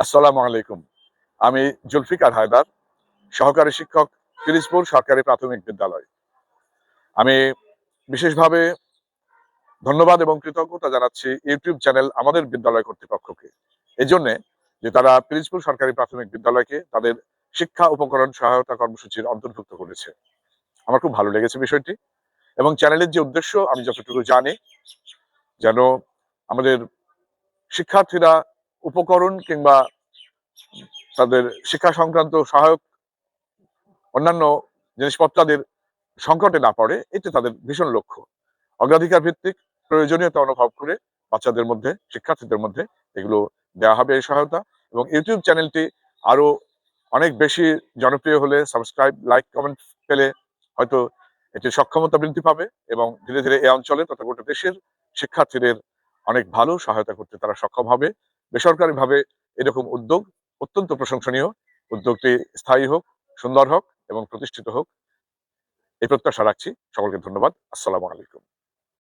আসসালামু আলাইকুম। আমি জুলফিকার হায়দার, সহকারী শিক্ষক, পিরিজপুর সরকারি প্রাথমিক বিদ্যালয়। আমি বিশেষভাবে ধন্যবাদ এবং কৃতজ্ঞতা জানাচ্ছি ইউটিউব চ্যানেল আমাদের বিদ্যালয় কর্তৃপক্ষকে। এজন্যে যে তারা পিরিজপুর সরকারি প্রাথমিক বিদ্যালয়কে তাদের শিক্ষা উপকরণ সহায়তা কর্মসূচির অন্তর্ভুক্ত করেছে। আমার খুব ভালো লেগেছে বিষয়টি এবং চ্যানেলের যে উদ্দেশ্য আমি যতটুকু জানি, যেন আমাদের শিক্ষার্থীরা উপকরণ কিংবা তাদের শিক্ষা সংক্রান্ত সহায়ক অন্যান্য জিনিসপত্রাদির সংকটে না পড়ে, এটা তাদের ভীষণ লক্ষ্য। অগ্রাধিকার ভিত্তিক প্রয়োজনীয়তা অনুভব করে বাচ্চাদের মধ্যে, শিক্ষার্থীদের মধ্যে এগুলো দেওয়া হবে এই সহায়তা। এবং ইউটিউব চ্যানেলটি আরো অনেক বেশি জনপ্রিয় হলে, সাবস্ক্রাইব, লাইক, কমেন্ট পেলে হয়তো এটির সক্ষমতা বৃদ্ধি পাবে এবং ধীরে ধীরে এই অঞ্চলে তথা গোটা দেশের শিক্ষার্থীদের অনেক ভালো সহায়তা করতে তারা সক্ষম হবে। বেসরকারিভাবে এরকম উদ্যোগ অত্যন্ত প্রশংসনীয়। উদ্যোগটি স্থায়ী হোক, সুন্দর হোক এবং প্রতিষ্ঠিত হোক, এই প্রত্যাশা রাখছি। সকলকে ধন্যবাদ। আসসালামু আলাইকুম।